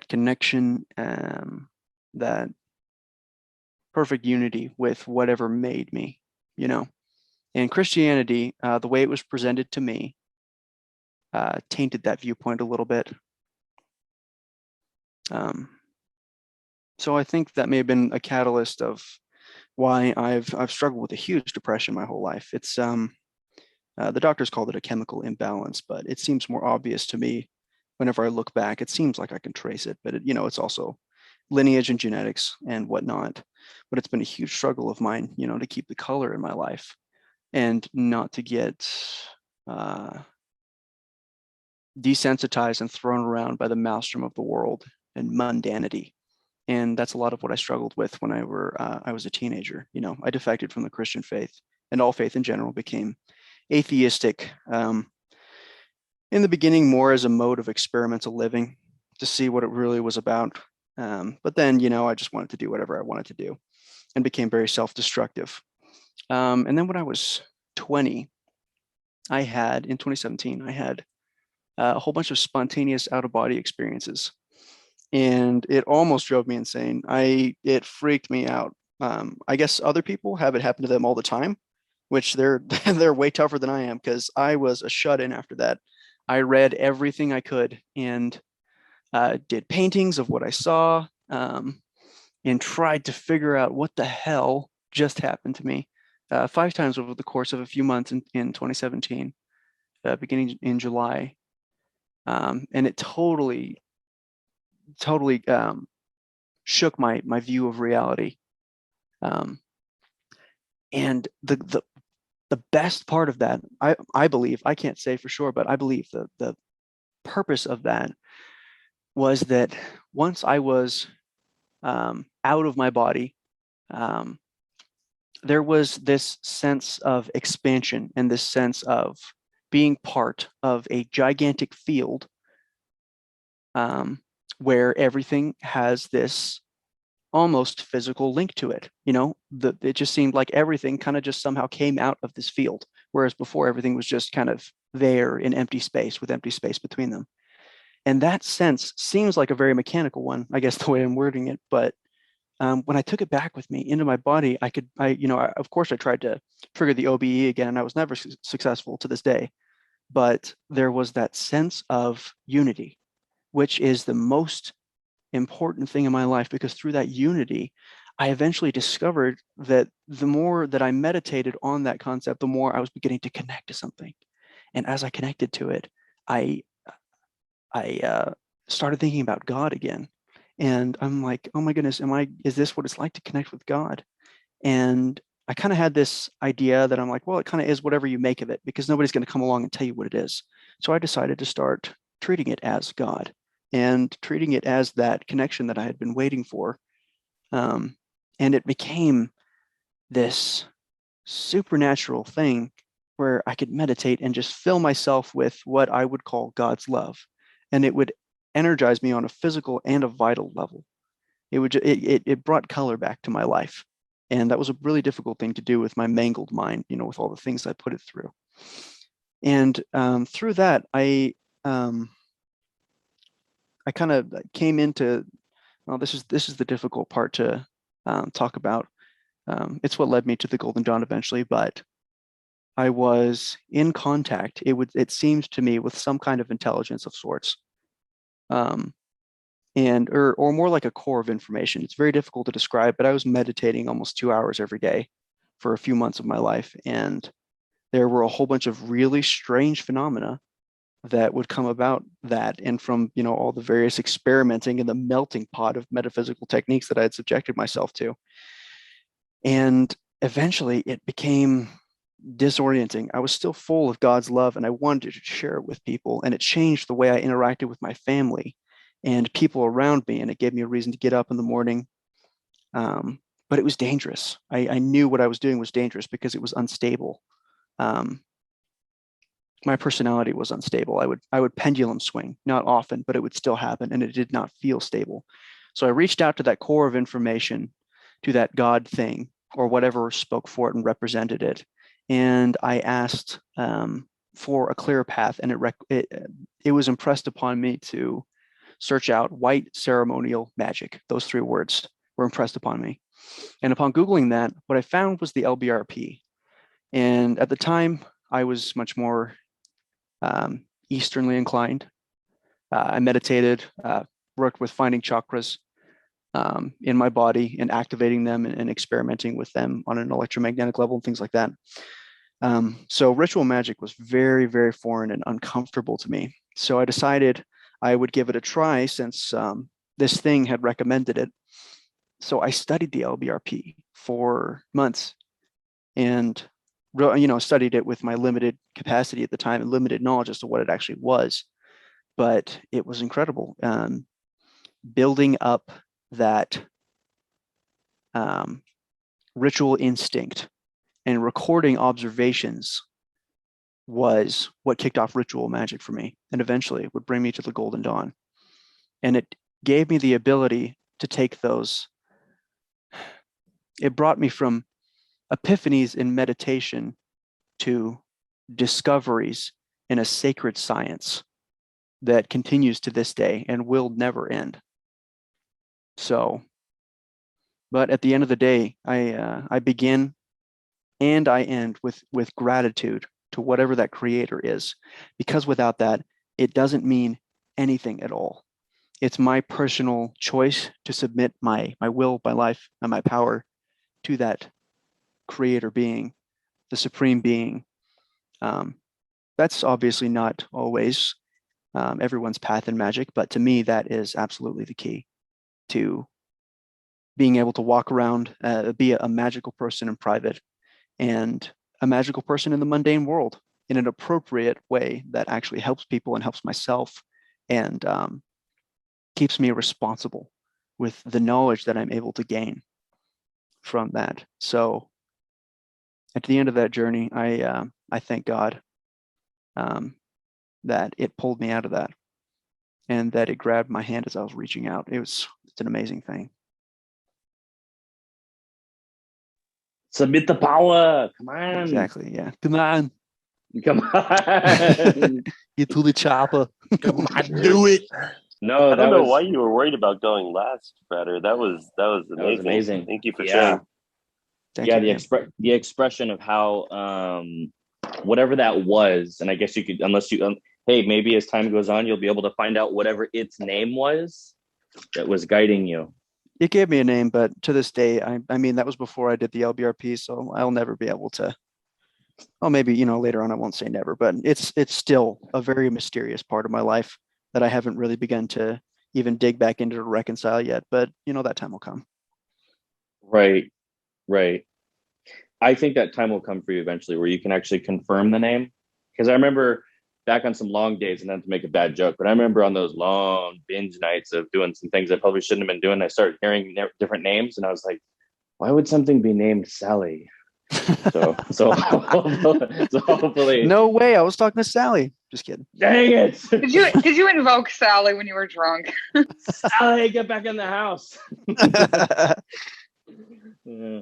connection, that perfect unity with whatever made me, And Christianity, the way it was presented to me, tainted that viewpoint a little bit. So I think that may have been a catalyst of why I've struggled with a huge depression my whole life. It's the doctors called it a chemical imbalance, but it seems more obvious to me whenever I look back. It seems like I can trace it, but it's also lineage and genetics and whatnot. But it's been a huge struggle of mine, to keep the color in my life and not to get desensitized and thrown around by the maelstrom of the world and mundanity. And that's a lot of what I struggled with when I was a teenager. I defected from the Christian faith, and all faith in general, became atheistic. In the beginning, more as a mode of experimental living to see what it really was about. But then, I just wanted to do whatever I wanted to do and became very self-destructive. And then when I was 20, in 2017, I had a whole bunch of spontaneous out-of-body experiences. And it almost drove me insane. It freaked me out. I guess other people have it happen to them all the time, which they're way tougher than I am, because I was a shut-in after that. I read everything I could and did paintings of what I saw, and tried to figure out what the hell just happened to me 5 times over the course of a few months in 2017, beginning in July. And it totally shook my view of reality. And the best part of that, I believe, I can't say for sure, but I believe the purpose of that was that once I was out of my body, there was this sense of expansion and this sense of being part of a gigantic field where everything has this almost physical link to it. It just seemed like everything kind of just somehow came out of this field, whereas before everything was just kind of there in empty space with empty space between them. And that sense seems like a very mechanical one, I guess, the way I'm wording it. But when I took it back with me into my body, of course I tried to trigger the OBE again, and I was never successful to this day. But there was that sense of unity, which is the most important thing in my life, because through that unity, I eventually discovered that the more that I meditated on that concept, the more I was beginning to connect to something. And as I connected to it, I started thinking about God again. And I'm like, oh my goodness, is this what it's like to connect with God? And I kind of had this idea that I'm like, well, it kind of is whatever you make of it, because nobody's going to come along and tell you what it is. So I decided to start treating it as God and treating it as that connection that I had been waiting for. And it became this supernatural thing where I could meditate and just fill myself with what I would call God's love. And it would energize me on a physical and a vital level. It brought color back to my life. And that was a really difficult thing to do with my mangled mind, with all the things I put it through. And through that, I kind of came into, well, this is the difficult part to talk about. It's what led me to the Golden Dawn eventually, but I was in contact, it seemed to me, with some kind of intelligence of sorts. Or more like a core of information. It's very difficult to describe, but I was meditating almost 2 hours every day for a few months of my life. And there were a whole bunch of really strange phenomena that would come about that. And from, all the various experimenting in the melting pot of metaphysical techniques that I had subjected myself to. And eventually it became disorienting. I was still full of God's love and I wanted to share it with people. And it changed the way I interacted with my family and people around me. And it gave me a reason to get up in the morning. But it was dangerous. I knew what I was doing was dangerous because it was unstable. My personality was unstable. I would pendulum swing, not often, but it would still happen, and it did not feel stable. So I reached out to that core of information, to that God thing, or whatever spoke for it and represented it, and I asked for a clear path, and it was impressed upon me to search out white ceremonial magic. Those 3 words were impressed upon me. And upon Googling that, what I found was the LBRP. And at the time, I was much more Easternly inclined. I meditated, worked with finding chakras in my body and activating them and experimenting with them on an electromagnetic level and things like that. So ritual magic was very, very foreign and uncomfortable to me. So I decided I would give it a try since this thing had recommended it. So I studied the LBRP for months and studied it with my limited capacity at the time and limited knowledge as to what it actually was. But it was incredible. Building up that ritual instinct and recording observations was what kicked off ritual magic for me, and eventually it would bring me to the Golden Dawn. And it gave me the ability to take those. It brought me from epiphanies in meditation to discoveries in a sacred science that continues to this day and will never end. So, but at the end of the day, I begin and I end with gratitude to whatever that creator is, because without that, it doesn't mean anything at all. It's my personal choice to submit my will, my life, and my power to that creator being, the supreme being. That's obviously not always everyone's path in magic, but to me, that is absolutely the key to being able to walk around, be a magical person in private and a magical person in the mundane world in an appropriate way that actually helps people and helps myself and keeps me responsible with the knowledge that I'm able to gain from that. So at the end of that journey, I thank God that it pulled me out of that and that it grabbed my hand as I was reaching out. It's an amazing thing. Submit the power. Come on. Exactly. Yeah. Come on. Come on. Get to the chopper. Come on, do it. No, I that don't know was why you were worried about going last, Frater. That was amazing. that was amazing. Thank you for Yeah. sharing. Thank you. The expression of how whatever that was, and I guess you could, unless you hey, maybe as time goes on, you'll be able to find out whatever its name was that was guiding you. It gave me a name, but to this day, I mean, that was before I did the LBRP, so I'll never be able to. Oh, maybe, later on, I won't say never, but it's still a very mysterious part of my life that I haven't really begun to even dig back into to reconcile yet. But, that time will come. Right. I think that time will come for you eventually where you can actually confirm the name. Because I remember back on some long days, and not to make a bad joke, but I remember on those long binge nights of doing some things I probably shouldn't have been doing, I started hearing different names, and I was like, why would something be named Sally? So hopefully. No way. I was talking to Sally. Just kidding. Dang it! Did you invoke Sally when you were drunk? Sally, get back in the house. Yeah.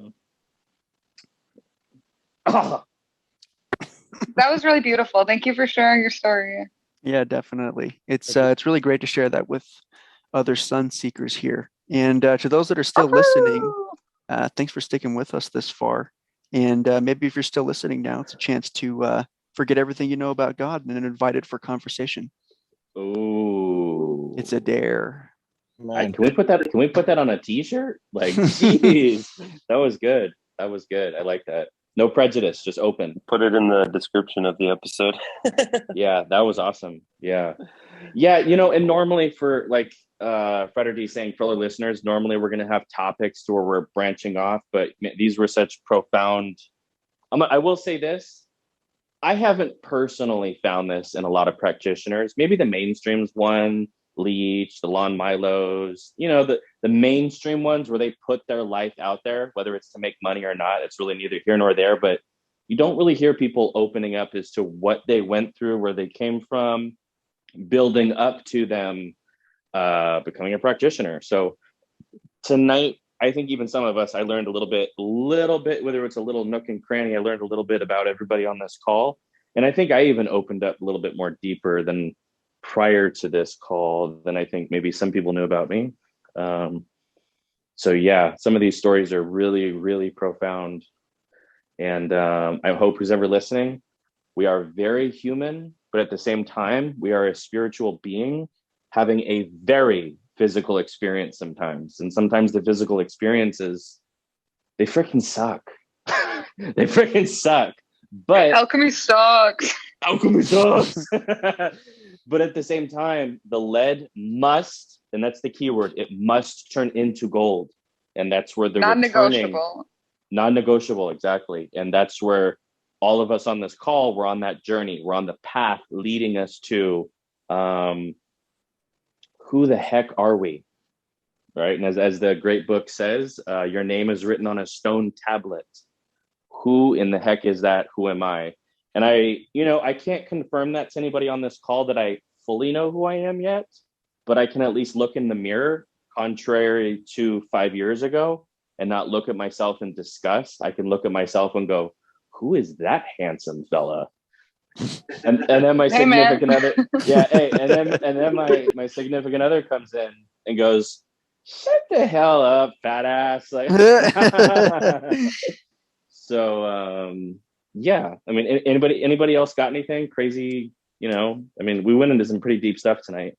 Oh, That was really beautiful. Thank you for sharing your story. Yeah, definitely. It's really great to share that with other sun seekers here. And to those that are still listening, thanks for sticking with us this far. And maybe if you're still listening now, it's a chance to forget everything you know about God and invited for conversation. ooh. It's a dare. Can we put that? Can we put that on a T-shirt? Like, jeez, that was good. That was good. I like that. No prejudice, just open. Put it in the description of the episode. Yeah, that was awesome. Yeah, yeah. And normally for like Frater D saying for our listeners, normally we're gonna have topics to where we're branching off, but these were such profound. I will say this: I haven't personally found this in a lot of practitioners. Maybe the mainstream's one. Leech, the Lon Milos, the mainstream ones where they put their life out there, whether it's to make money or not, it's really neither here nor there. But you don't really hear people opening up as to what they went through, where they came from, building up to them becoming a practitioner. So tonight, I think even some of us, I learned a little bit, whether it's a little nook and cranny, I learned a little bit about everybody on this call. And I think I even opened up a little bit more deeper than prior to this call than I think maybe some people knew about me. So yeah, some of these stories are really, really profound. And I hope who's ever listening, we are very human, but at the same time, we are a spiritual being having a very physical experience sometimes. And sometimes the physical experiences, they freaking suck. They freaking suck. But Alchemy sucks. Alchemy sucks. But at the same time, the lead must, and that's the key word, it must turn into gold. And that's where the Non-negotiable. Non-negotiable, exactly. And that's where all of us on this call, we're on that journey. We're on the path leading us to who the heck are we? Right? And as the great book says, your name is written on a stone tablet. Who in the heck is that? Who am I? And I can't confirm that to anybody on this call that I fully know who I am yet, but I can at least look in the mirror, contrary to 5 years ago, and not look at myself in disgust. I can look at myself and go, who is that handsome fella? And then my significant other, yeah, hey, and then my significant other comes in and goes, shut the hell up, fat ass. Like, so yeah, I mean, anybody else got anything crazy? I mean, we went into some pretty deep stuff tonight.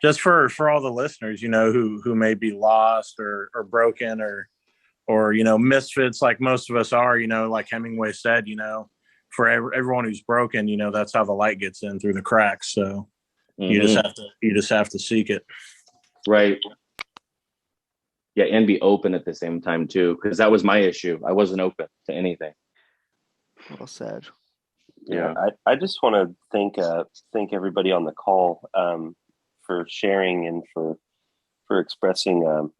Just for all the listeners, who may be lost or broken or misfits like most of us are, like Hemingway said, for everyone who's broken, that's how the light gets in through the cracks. So you just have to seek it. Right. Yeah, and be open at the same time too, because that was my issue. I wasn't open to anything. Well said. Yeah, I just want to thank everybody on the call for sharing and for expressing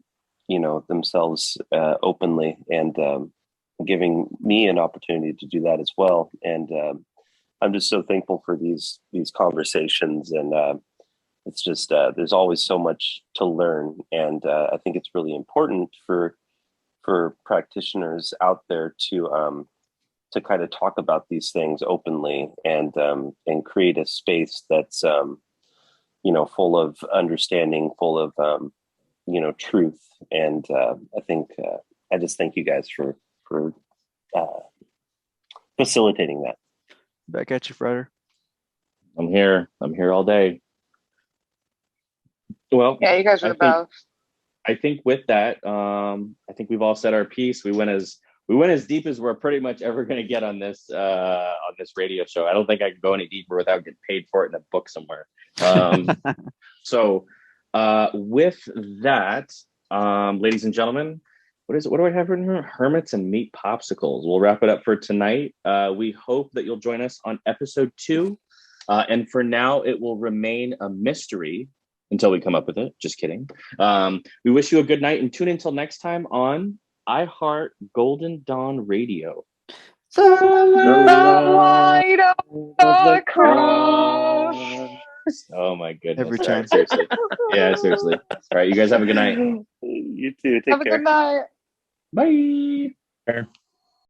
themselves openly and giving me an opportunity to do that as well. And I'm just so thankful for these conversations, and it's just there's always so much to learn, and I think it's really important for practitioners out there to kind of talk about these things openly and create a space that's full of understanding, full of truth. And I think I just thank you guys for facilitating that. Back at you, Frater. I'm here all day. Well, Yeah, you guys are the best. I think with that, I think we've all said our piece. We went as deep as we're pretty much ever going to get on this radio show. I don't think I can go any deeper without getting paid for it in a book somewhere. So with that, ladies and gentlemen, what do I have written here? Hermits and meat popsicles. We'll wrap it up for tonight. We hope that you'll join us on episode 2. And for now, it will remain a mystery until we come up with it. Just kidding. We wish you a good night and tune in until next time on iHeart Golden Dawn Radio. The light of the cross. Oh my goodness. Every All time. right, seriously. Yeah, seriously. All right, you guys have a good night. You too. Take Have a care. good night. Bye. Fair.